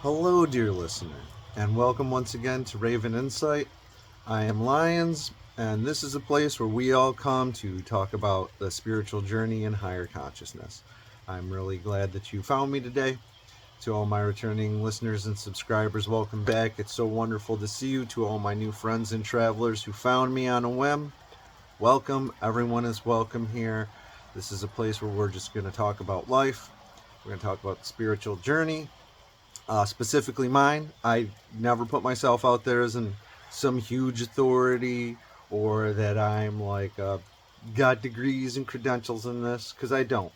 Hello, dear listener, and welcome once again to Raven Insight. I am Lyons, and this is a place where we all come to talk about the spiritual journey and higher consciousness. I'm really glad that you found me today. To all my returning listeners and subscribers, welcome back. It's so wonderful to see you. To all my new friends and travelers who found me on a whim, welcome. Everyone is welcome here. This is a place where we're just going to talk about life. We're going to talk about the spiritual journey, specifically mine. I never put myself out there as some huge authority or that I'm like got degrees and credentials in this, because I don't.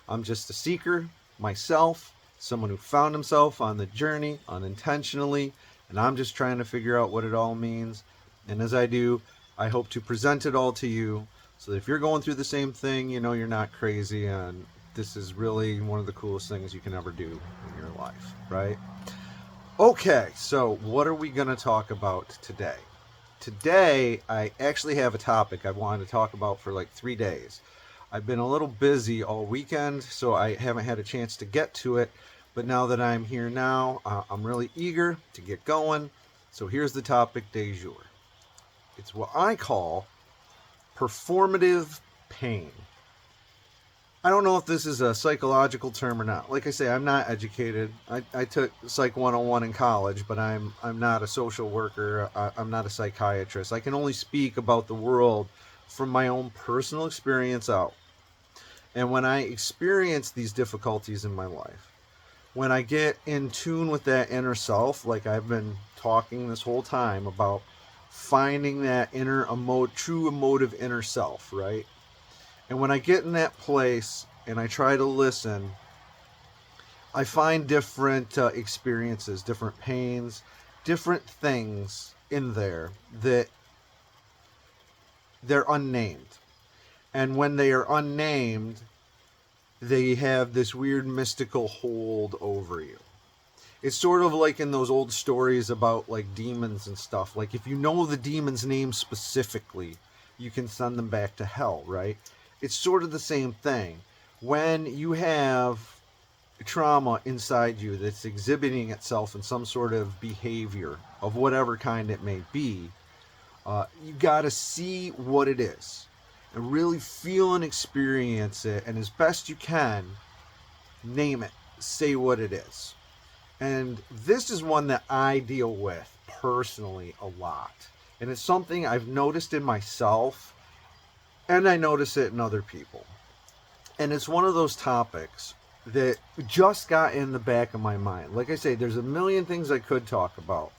I'm just a seeker myself, someone who found himself on the journey unintentionally, and I'm just trying to figure out what it all means. And as I do, I hope to present it all to you so that if you're going through the same thing, you know you're not crazy, and this is really one of the coolest things you can ever do in your life, right? Okay, so what are we going to talk about today? Today, I actually have a topic I wanted to talk about for like 3 days. I've been a little busy all weekend, so I haven't had a chance to get to it. But now that I'm here now, I'm really eager to get going. So here's the topic du jour. It's what I call performative pain. I don't know if this is a psychological term or not. Like I say, I'm not educated. I took Psych 101 in college, but I'm not a social worker. I'm not a psychiatrist. I can only speak about the world from my own personal experience out. And when I experience these difficulties in my life, when I get in tune with that inner self, like I've been talking this whole time about finding that true emotive inner self, right? And when I get in that place and I try to listen, I find different experiences, different pains, different things in there that they're unnamed. And when they are unnamed, they have this weird mystical hold over you. It's sort of like in those old stories about like demons and stuff. Like if you know the demon's name specifically, you can send them back to hell, right? It's sort of the same thing. When you have trauma inside you that's exhibiting itself in some sort of behavior of whatever kind it may be, you got to see what it is and really feel and experience it. And as best you can, name it, say what it is. And this is one that I deal with personally a lot. And it's something I've noticed in myself, and I notice it in other people. And it's one of those topics that just got in the back of my mind. Like I say, there's a million things I could talk about.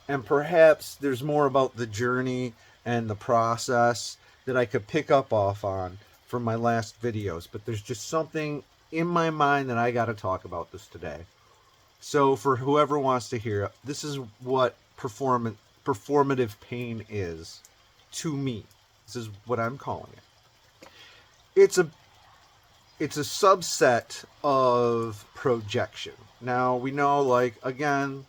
And perhaps there's more about the journey and the process that I could pick up off on from my last videos. But there's just something in my mind that I got to talk about this today. So for whoever wants to hear it, this is what performative pain is to me. This is what I'm calling it. It's a subset of projection. Now we know, like, again,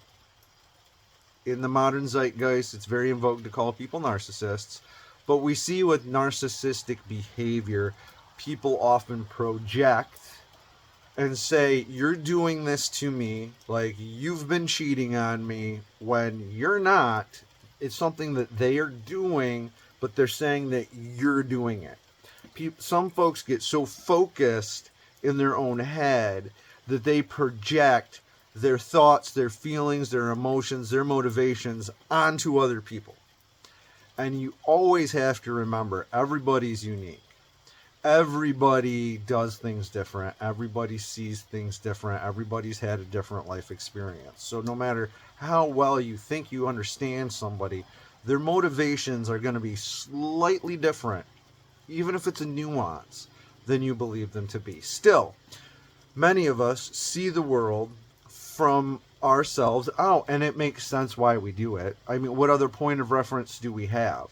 in the modern zeitgeist, it's very in vogue to call people narcissists. But we see with narcissistic behavior, people often project and say, you're doing this to me, like you've been cheating on me, when you're not. It's something that they are doing, but they're saying that you're doing it. Some folks get so focused in their own head that they project their thoughts, their feelings, their emotions, their motivations onto other people. And you always have to remember, everybody's unique. Everybody does things different. Everybody sees things different. Everybody's had a different life experience. So no matter how well you think you understand somebody, their motivations are going to be slightly different, even if it's a nuance, than you believe them to be. Still, many of us see the world from ourselves out, and it makes sense why we do it. I mean, what other point of reference do we have?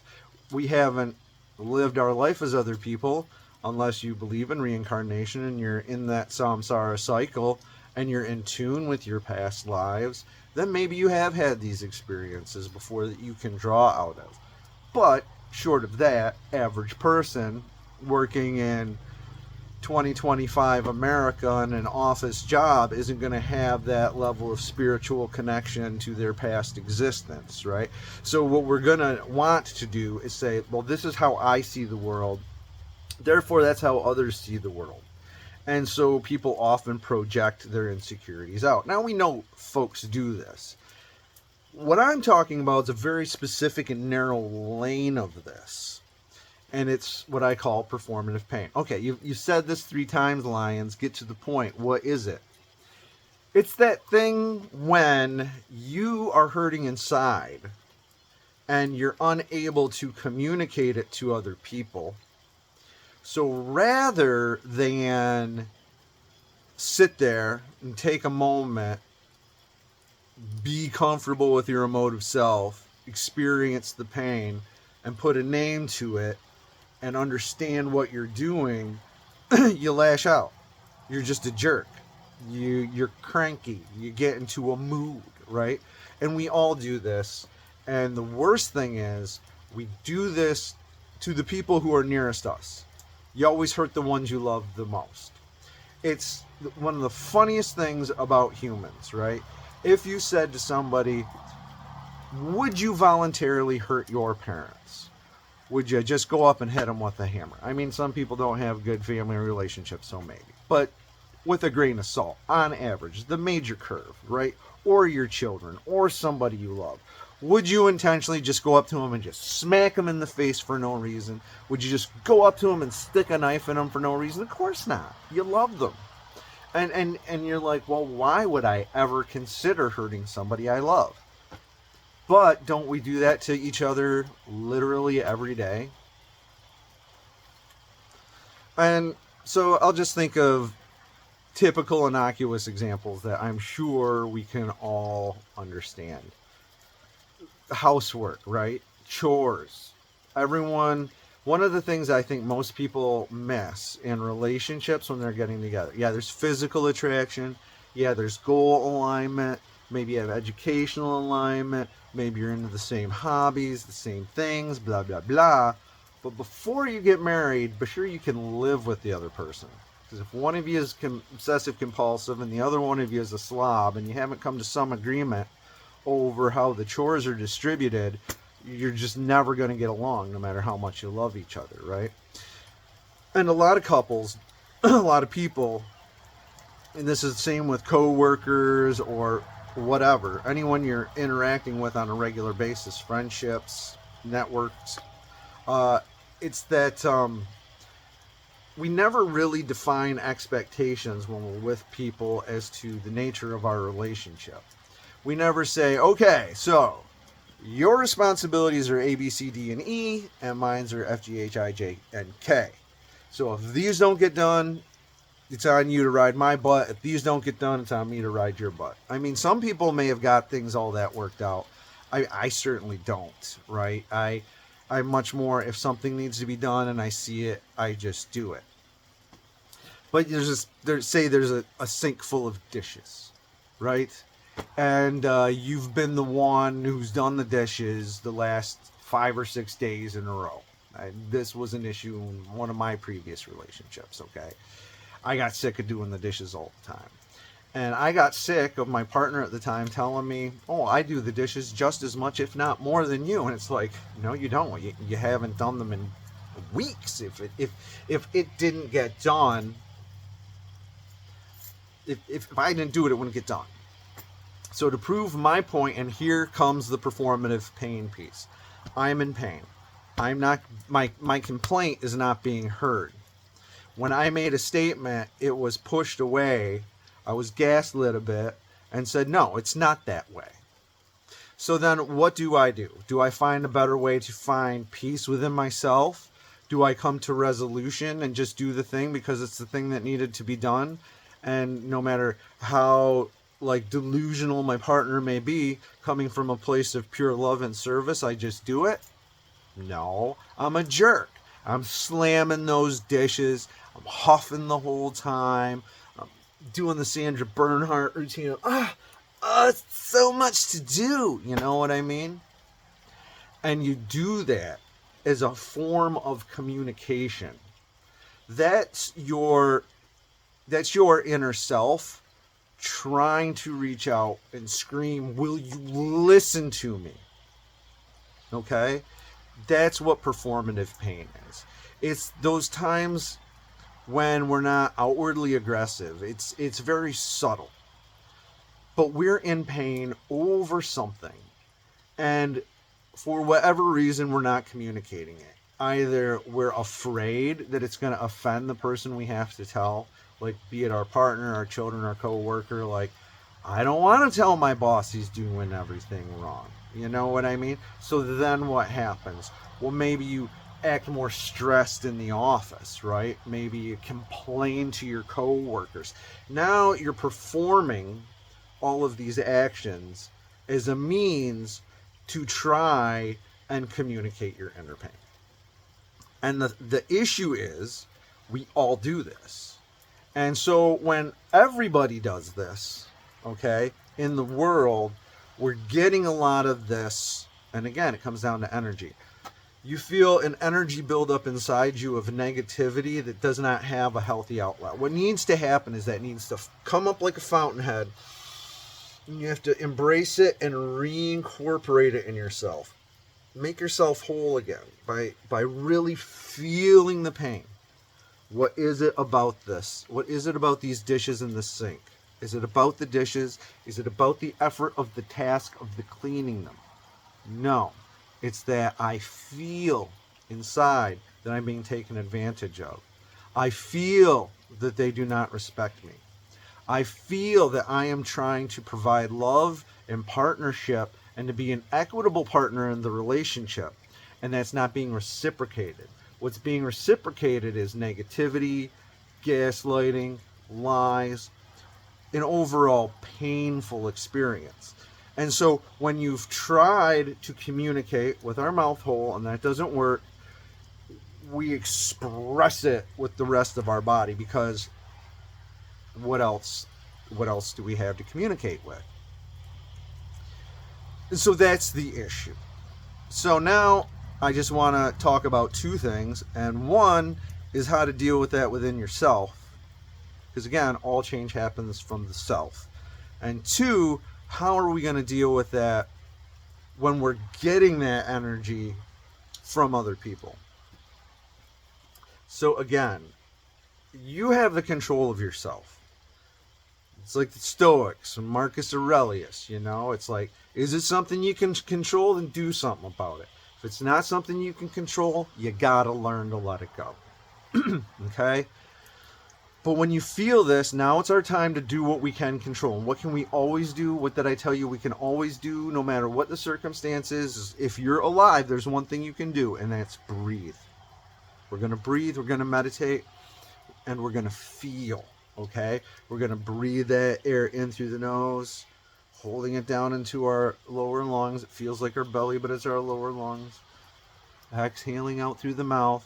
We haven't lived our life as other people, unless you believe in reincarnation and you're in that samsara cycle and you're in tune with your past lives. Then maybe you have had these experiences before that you can draw out of. But short of that, average person working in 2025 America in an office job isn't going to have that level of spiritual connection to their past existence, right? So what we're going to want to do is say, well, this is how I see the world, therefore that's how others see the world. And so people often project their insecurities out. Now, we know folks do this. What I'm talking about is a very specific and narrow lane of this. And it's what I call performative pain. Okay, you said this 3 times, Lions. Get to the point. What is it? It's that thing when you are hurting inside and you're unable to communicate it to other people. So rather than sit there and take a moment, be comfortable with your emotive self, experience the pain, and put a name to it, and understand what you're doing, you lash out. You're just a jerk. You're cranky. You get into a mood, right? And we all do this. And the worst thing is, we do this to the people who are nearest us. You always hurt the ones you love the most. It's one of the funniest things about humans, right? If you said to somebody, would you voluntarily hurt your parents? Would you just go up and hit them with a hammer? I mean, some people don't have good family relationships, so maybe. But with a grain of salt, on average, the major curve, right? Or your children, or somebody you love. Would you intentionally just go up to them and just smack them in the face for no reason? Would you just go up to them and stick a knife in them for no reason? Of course not. You love them. And you're like, well, why would I ever consider hurting somebody I love? But don't we do that to each other literally every day? And so I'll just think of typical innocuous examples that I'm sure we can all understand. Housework, right? Chores. Everyone, one of the things I think most people miss in relationships when they're getting together. Yeah, there's physical attraction. Yeah, there's goal alignment. Maybe you have educational alignment. Maybe you're into the same hobbies, the same things, blah, blah, blah. But before you get married, be sure you can live with the other person. Because if one of you is obsessive compulsive and the other one of you is a slob and you haven't come to some agreement over how the chores are distributed, you're just never going to get along no matter how much you love each other, right? And a lot of couples, a lot of people, and this is the same with co-workers or whatever, anyone you're interacting with on a regular basis, friendships, networks, it's that we never really define expectations when we're with people as to the nature of our relationship. We never say, okay, so your responsibilities are A, B, C, D, and E, and mine's are F, G, H, I, J, and K. So if these don't get done, it's on you to ride my butt. If these don't get done, it's on me to ride your butt. I mean, some people may have got things all that worked out. I certainly don't, right? I'm much more, if something needs to be done and I see it, I just do it. But there's a sink full of dishes, right? And you've been the one who's done the dishes the last 5 or 6 days in a row. This was an issue in one of my previous relationships, okay? I got sick of doing the dishes all the time. And I got sick of my partner at the time telling me, oh, I do the dishes just as much, if not more than you. And it's like, no, you don't. You haven't done them in weeks. If it didn't get done, if I didn't do it, it wouldn't get done. So to prove my point, and here comes the performative pain piece. I'm in pain. I'm not, my complaint is not being heard. When I made a statement, it was pushed away. I was gaslit a bit and said, no, it's not that way. So then what do? Do I find a better way to find peace within myself? Do I come to resolution and just do the thing because it's the thing that needed to be done? And no matter how delusional my partner may be, coming from a place of pure love and service, I just do it? No, I'm a jerk. I'm slamming those dishes. I'm huffing the whole time. I'm doing the Sandra Bernhardt routine. It's so much to do. You know what I mean? And you do that as a form of communication. That's your inner self trying to reach out and scream, will you listen to me? Okay? That's what performative pain is. It's those times when we're not outwardly aggressive. It's very subtle. But we're in pain over something. And for whatever reason, we're not communicating it. Either we're afraid that it's going to offend the person we have to tell, like be it our partner, our children, our coworker, like I don't want to tell my boss he's doing everything wrong. You know what I mean? So then what happens? Well, maybe you act more stressed in the office, right? Maybe you complain to your coworkers. Now you're performing all of these actions as a means to try and communicate your inner pain. And the issue is we all do this. And so when everybody does this, okay, in the world, we're getting a lot of this. And again, it comes down to energy. You feel an energy buildup inside you of negativity that does not have a healthy outlet. What needs to happen is that it needs to come up like a fountainhead. And you have to embrace it and reincorporate it in yourself. Make yourself whole again by really feeling the pain. What is it about this? What is it about these dishes in the sink? Is it about the dishes? Is it about the effort of the task of the cleaning them? No. It's that I feel inside that I'm being taken advantage of. I feel that they do not respect me. I feel that I am trying to provide love and partnership and to be an equitable partner in the relationship. And that's not being reciprocated. What's being reciprocated is negativity, gaslighting, lies, an overall painful experience. And so when you've tried to communicate with our mouth hole and that doesn't work, we express it with the rest of our body, because what else do we have to communicate with? And so that's the issue. So now I just want to talk about two things. And one is how to deal with that within yourself. Because again, all change happens from the self. And two, how are we going to deal with that when we're getting that energy from other people? So again, you have the control of yourself. It's like the Stoics and Marcus Aurelius, you know? It's like, is it something you can control? Then do something about it. If it's not something you can control, you gotta learn to let it go. Okay? But when you feel this, now it's our time to do what we can control. And what can we always do? What did I tell you we can always do no matter what the circumstances? If you're alive, there's one thing you can do, and that's breathe. We're going to breathe, we're going to meditate, and we're going to feel, okay? We're going to breathe that air in through the nose, holding it down into our lower lungs. It feels like our belly, but it's our lower lungs. Exhaling out through the mouth.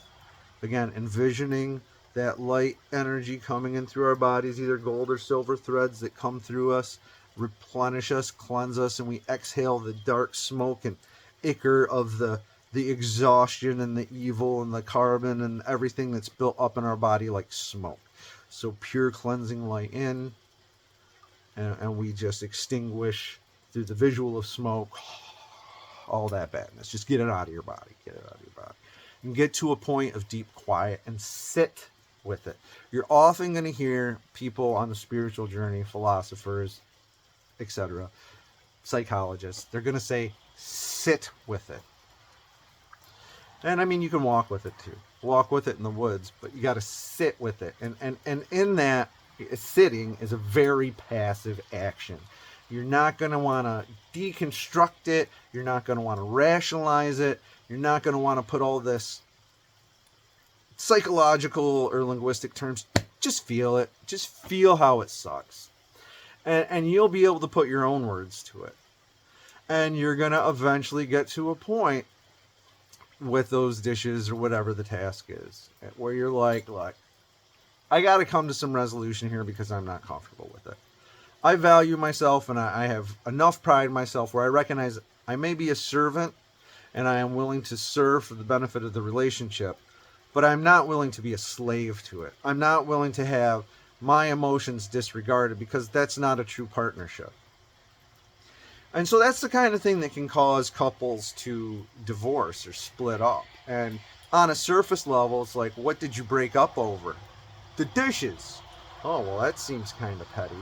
Again, envisioning that light energy coming in through our bodies, either gold or silver threads that come through us, replenish us, cleanse us, and we exhale the dark smoke and ichor of the exhaustion and the evil and the carbon and everything that's built up in our body like smoke. So pure cleansing light in, and we just extinguish through the visual of smoke all that badness. Just get it out of your body. Get it out of your body. And get to a point of deep quiet and sit with it. You're often going to hear people on the spiritual journey, philosophers, etc., psychologists, they're going to say, sit with it. And I mean, you can walk with it too. Walk with it in the woods, but you got to sit with it. And in that, sitting is a very passive action. You're not going to want to deconstruct it. You're not going to want to rationalize it. You're not going to want to put all this psychological or linguistic terms. Just feel it. Just feel how it sucks. And you'll be able to put your own words to it. And you're going to eventually get to a point with those dishes or whatever the task is, where you're like, look, I got to come to some resolution here because I'm not comfortable with it. I value myself, and I have enough pride in myself where I recognize I may be a servant and I am willing to serve for the benefit of the relationship, but I'm not willing to be a slave to it. I'm not willing to have my emotions disregarded, because that's not a true partnership. And so that's the kind of thing that can cause couples to divorce or split up. And on a surface level, it's like, what did you break up over? The dishes. Oh, well, that seems kind of petty.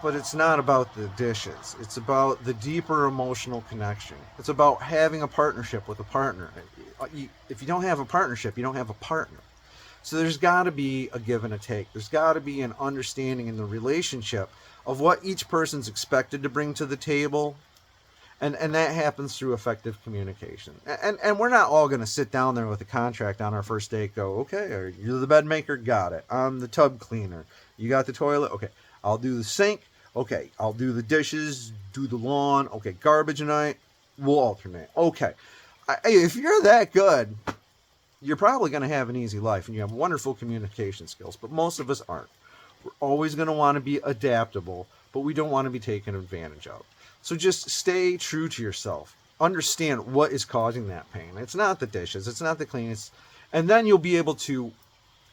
But it's not about the dishes. It's about the deeper emotional connection. It's about having a partnership with a partner. If you don't have a partnership, you don't have a partner. So there's got to be a give and a take. There's got to be an understanding in the relationship of what each person's expected to bring to the table. And that happens through effective communication. And we're not all going to sit down there with a contract on our first date, go, okay, you're the bed maker, got it. I'm the tub cleaner. You got the toilet? Okay. I'll do the sink. Okay. I'll do the dishes, do the lawn. Okay. Garbage night. We'll alternate. Okay. If you're that good, you're probably going to have an easy life and you have wonderful communication skills, but most of us aren't. We're always going to want to be adaptable, but we don't want to be taken advantage of. So just stay true to yourself. Understand what is causing that pain. It's not the dishes. It's not the cleaning. And then you'll be able to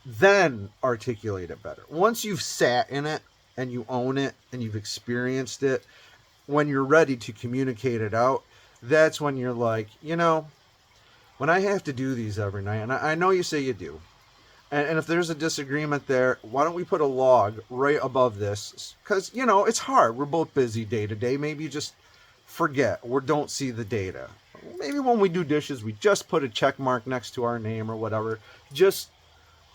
then articulate it better. Once you've sat in it and you own it and you've experienced it, when you're ready to communicate it out, that's when you're like, when I have to do these every night, and I know you say you do, and if there's a disagreement there, why don't we put a log right above this? Because, it's hard. We're both busy day to day. Maybe you just forget or don't see the data. Maybe when we do dishes, we just put a check mark next to our name or whatever, just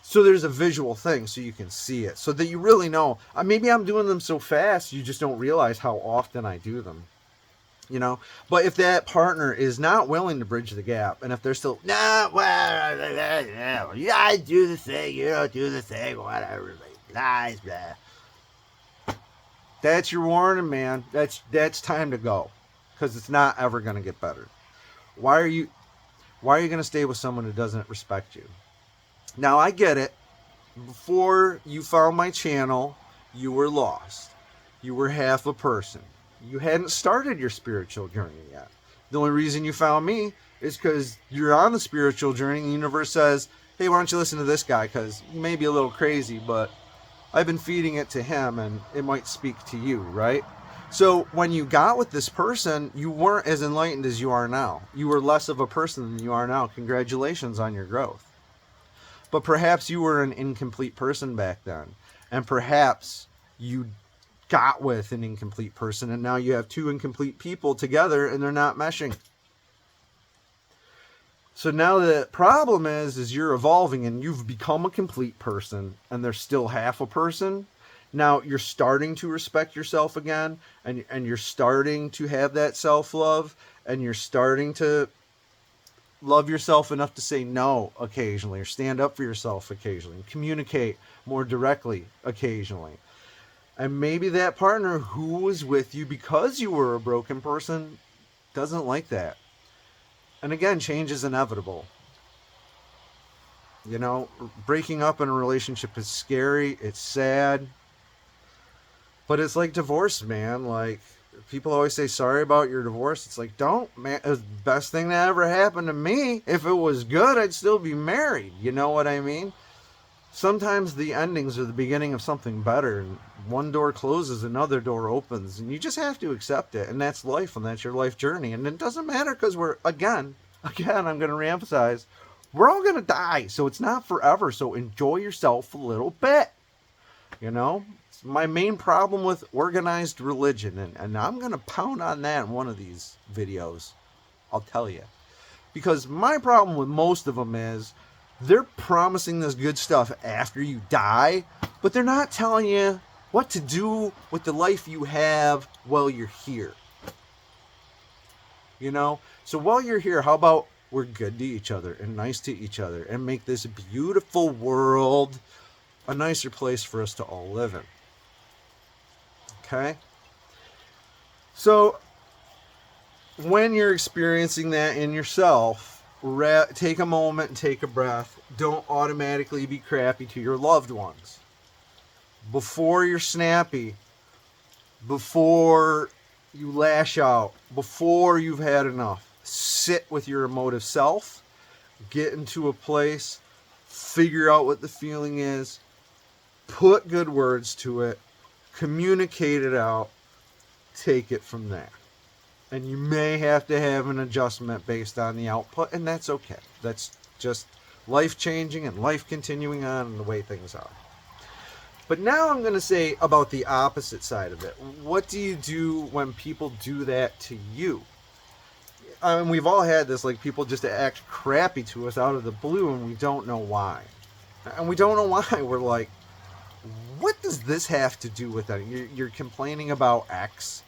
so there's a visual thing so you can see it, so that you really know. Maybe I'm doing them so fast, you just don't realize how often I do them. But if that partner is not willing to bridge the gap, and if they're still, nah, well, yeah, I do the thing, you don't do the thing, whatever, lies, blah. That's your warning, man. That's time to go, because it's not ever going to get better. Why are you going to stay with someone who doesn't respect you? Now, I get it. Before you found my channel, you were lost. You were half a person. You hadn't started your spiritual journey yet. The only reason you found me is because you're on the spiritual journey. The universe says, hey, why don't you listen to this guy? Because you may be a little crazy, but I've been feeding it to him and it might speak to you, right? So when you got with this person, you weren't as enlightened as you are now. You were less of a person than you are now. Congratulations on your growth. But perhaps you were an incomplete person back then. And perhaps you got with an incomplete person, and now you have two incomplete people together and they're not meshing. So now the problem is you're evolving and you've become a complete person and they're still half a person. Now you're starting to respect yourself again, and you're starting to have that self-love, and you're starting to love yourself enough to say no occasionally, or stand up for yourself occasionally, communicate more directly occasionally. And maybe that partner who was with you because you were a broken person doesn't like that. And again, change is inevitable. Breaking up in a relationship is scary. It's sad. But it's like divorce, man. Like, people always say sorry about your divorce. It's like, don't, man. It was the best thing that ever happened to me. If it was good, I'd still be married. You know what I mean? Sometimes the endings are the beginning of something better, and one door closes, another door opens, and you just have to accept it, and that's life, and that's your life journey. And it doesn't matter, because we're, again, I'm going to reemphasize, we're all going to die, so it's not forever, so enjoy yourself a little bit. It's my main problem with organized religion, and I'm going to pound on that in one of these videos, I'll tell you. Because my problem with most of them is, they're promising this good stuff after you die, but they're not telling you what to do with the life you have while you're here. So while you're here, how about we're good to each other and nice to each other and make this beautiful world a nicer place for us to all live in. Okay? So when you're experiencing that in yourself, take a moment and take a breath. Don't automatically be crappy to your loved ones. Before you're snappy, before you lash out, before you've had enough, sit with your emotive self get into a place, figure out what the feeling is, put good words to it, communicate it out, take it from there. And you may have to have an adjustment based on the output, and that's okay. That's just life changing and life continuing on and the way things are. But now I'm going to say about the opposite side of it. What do you do when people do that to you? I mean, we've all had this, like people just act crappy to us out of the blue and we don't know why. And we don't know why. We're like, what does this have to do with that? You're complaining about X.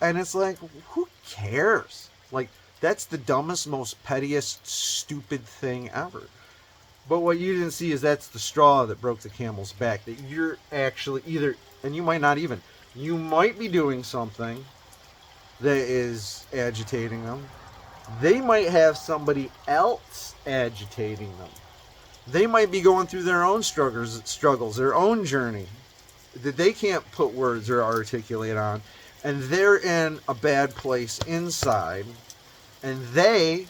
And it's like, who cares? Like, that's the dumbest, most pettiest, stupid thing ever. But what you didn't see is that's the straw that broke the camel's back. That you're actually either, and you might not even, you might be doing something that is agitating them. They might have somebody else agitating them. They might be going through their own struggles, their own journey that they can't put words or articulate on. And they're in a bad place inside. And they,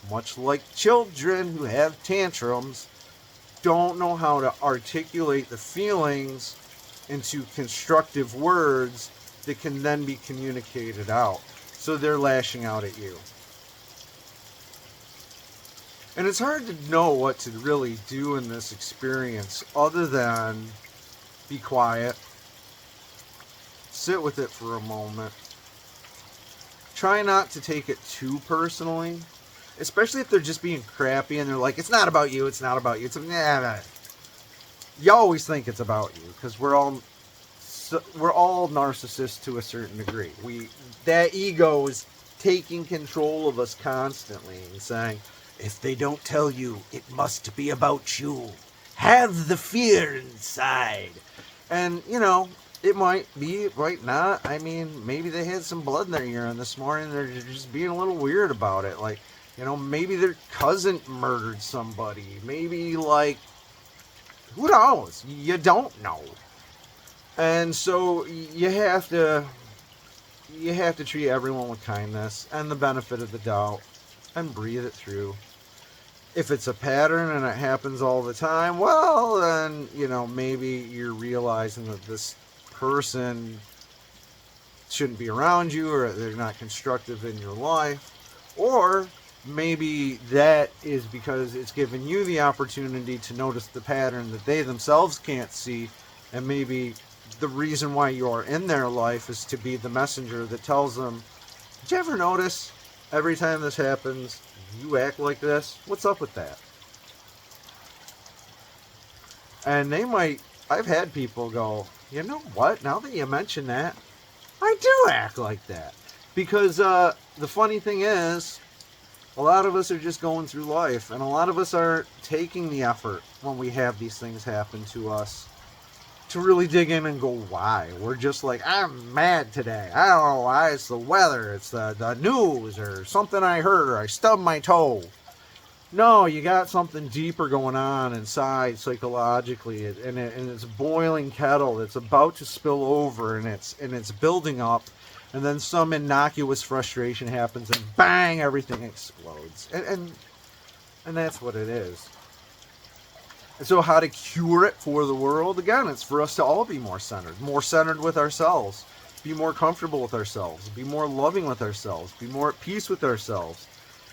much like children who have tantrums, don't know how to articulate the feelings into constructive words that can then be communicated out. So they're lashing out at you. And it's hard to know what to really do in this experience other than be quiet, sit with it for a moment, try not to take it too personally, especially if they're just being crappy and they're like, it's not about you, it's not about you. It's nah. You always think it's about you because we're all narcissists to a certain degree. That ego is taking control of us constantly and saying, if they don't tell you, it must be about you. Have the fear inside. And, you know, it might be, it might not. I mean, maybe they had some blood in their urine this morning. They're just being a little weird about it. Like, you know, maybe their cousin murdered somebody. Maybe, like, who knows? You don't know. And so you have to treat everyone with kindness and the benefit of the doubt and breathe it through. If it's a pattern and it happens all the time, well, then, you know, maybe you're realizing that this person shouldn't be around you or they're not constructive in your life. Or maybe that is because it's given you the opportunity to notice the pattern that they themselves can't see, and maybe the reason why you are in their life is to be the messenger that tells them, did you ever notice every time this happens, you act like this? What's up with that? And they might, I've had people go, you know what, now that you mention that, I do act like that. Because the funny thing is, a lot of us are just going through life, and a lot of us aren't taking the effort when we have these things happen to us to really dig in and go, why? We're just like, I'm mad today. I don't know why. It's the weather. It's the news or something I heard, or I stubbed my toe. No, you got something deeper going on inside psychologically, and it's a boiling kettle that's about to spill over, and it's building up, and then some innocuous frustration happens, and bang, everything explodes, and that's what it is. And so how to cure it for the world? Again, it's for us to all be more centered with ourselves, be more comfortable with ourselves, be more loving with ourselves, be more at peace with ourselves.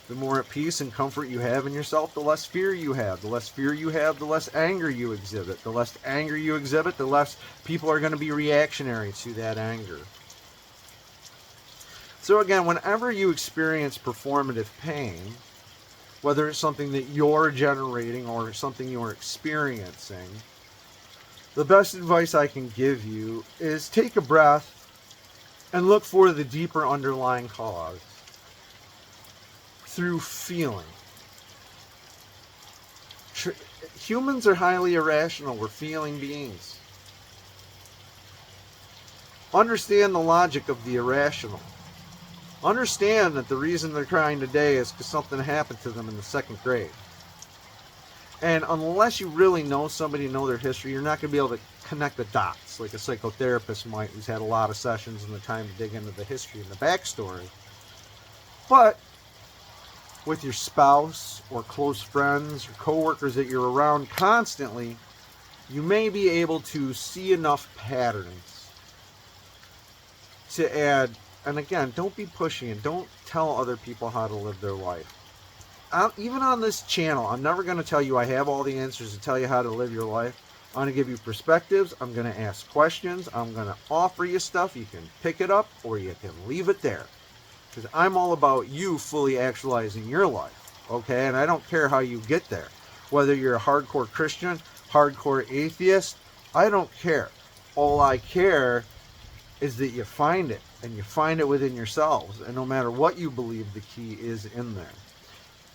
The more at peace and comfort you have in yourself, the less fear you have. The less fear you have, the less anger you exhibit. The less anger you exhibit, the less people are going to be reactionary to that anger. So again, whenever you experience performative pain, whether it's something that you're generating or something you're experiencing, the best advice I can give you is take a breath and look for the deeper underlying cause through feeling. Humans are highly irrational. We're feeling beings. Understand the logic of the irrational. Understand that the reason they're crying today is because something happened to them in the second grade. And unless you really know somebody, know their history, you're not going to be able to connect the dots like a psychotherapist might, who's had a lot of sessions and the time to dig into the history and the backstory. But with your spouse or close friends or coworkers that you're around constantly, you may be able to see enough patterns to add. And again, don't be pushy and don't tell other people how to live their life. Even on this channel, I'm never going to tell you I have all the answers to tell you how to live your life. I'm going to give you perspectives. I'm going to ask questions. I'm going to offer you stuff. You can pick it up or you can leave it there. Because I'm all about you fully actualizing your life. Okay? And I don't care how you get there. Whether you're a hardcore Christian, hardcore atheist, I don't care. All I care is that you find it. And you find it within yourselves. And no matter what you believe, the key is in there.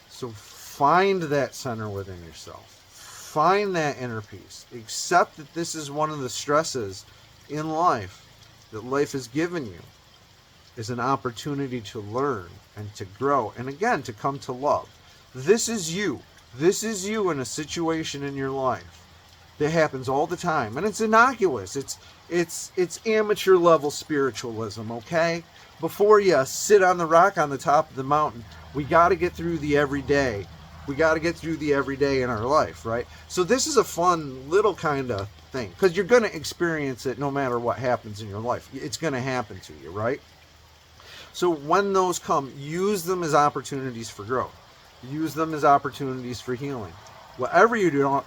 So find that center within yourself. Find that inner peace. Accept that this is one of the stresses in life that life has given you, is an opportunity to learn and to grow. And again, to come to love. This is you. This is you in a situation in your life that happens all the time. And it's innocuous. It's amateur level spiritualism, okay? Before you sit on the rock on the top of the mountain, we got to get through the everyday. We got to get through the everyday in our life, right? So this is a fun little kind of thing, because you're going to experience it no matter what happens in your life. It's going to happen to you, right? So when those come, use them as opportunities for growth. Use them as opportunities for healing. Whatever you do,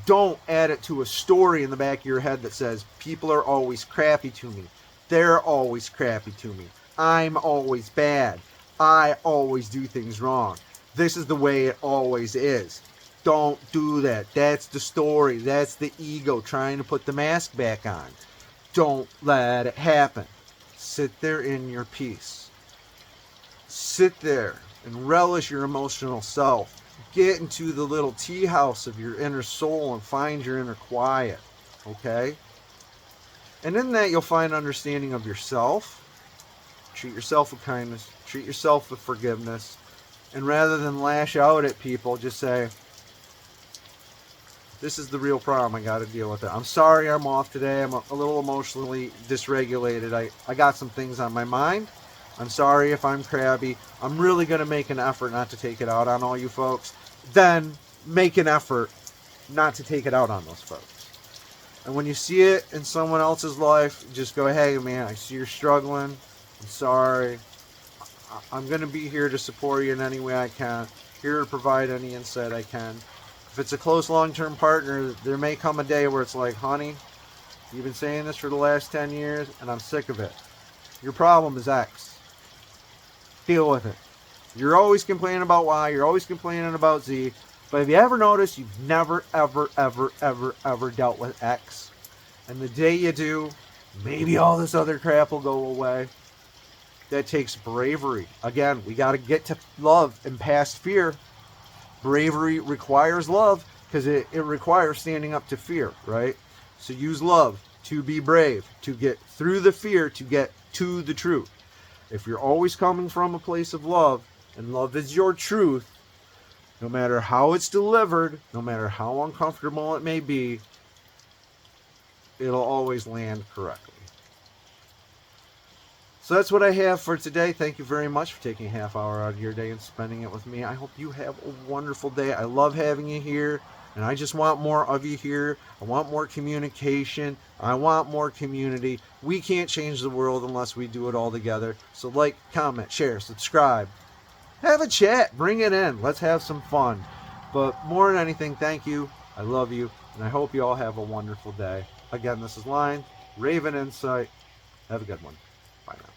don't add it to a story in the back of your head that says, people are always crappy to me. They're always crappy to me. I'm always bad. I always do things wrong. This is the way it always is. Don't do that. That's the story. That's the ego trying to put the mask back on. Don't let it happen. Sit there in your peace. Sit there and relish your emotional self. Get into the little tea house of your inner soul and find your inner quiet. Okay? And in that, you'll find understanding of yourself. Treat yourself with kindness. Treat yourself with forgiveness. And rather than lash out at people, just say, this is the real problem. I got to deal with it. I'm sorry I'm off today. I'm a little emotionally dysregulated. I got some things on my mind. I'm sorry if I'm crabby. I'm really going to make an effort not to take it out on all you folks. Then make an effort not to take it out on those folks. And when you see it in someone else's life, just go, hey, man, I see you're struggling. I'm sorry. I'm going to be here to support you in any way I can. Here to provide any insight I can. If it's a close long-term partner, there may come a day where it's like, honey, you've been saying this for the last 10 years, and I'm sick of it. Your problem is X. Deal with it. You're always complaining about Y. You're always complaining about Z. But have you ever noticed you've never, ever, ever, ever, ever dealt with X? And the day you do, maybe all this other crap will go away. That takes bravery. Again, we got to get to love and past fear. Bravery requires love because it requires standing up to fear, right? So use love to be brave, to get through the fear, to get to the truth. If you're always coming from a place of love, and love is your truth, no matter how it's delivered, no matter how uncomfortable it may be, it'll always land correctly. So that's what I have for today. Thank you very much for taking a half hour out of your day and spending it with me. I hope you have a wonderful day. I love having you here, and I just want more of you here. I want more communication. I want more community. We can't change the world unless we do it all together. So like, comment, share, subscribe. Have a chat. Bring it in. Let's have some fun. But more than anything, thank you. I love you, and I hope you all have a wonderful day. Again, this is Lion, Raven Insight. Have a good one. Bye now.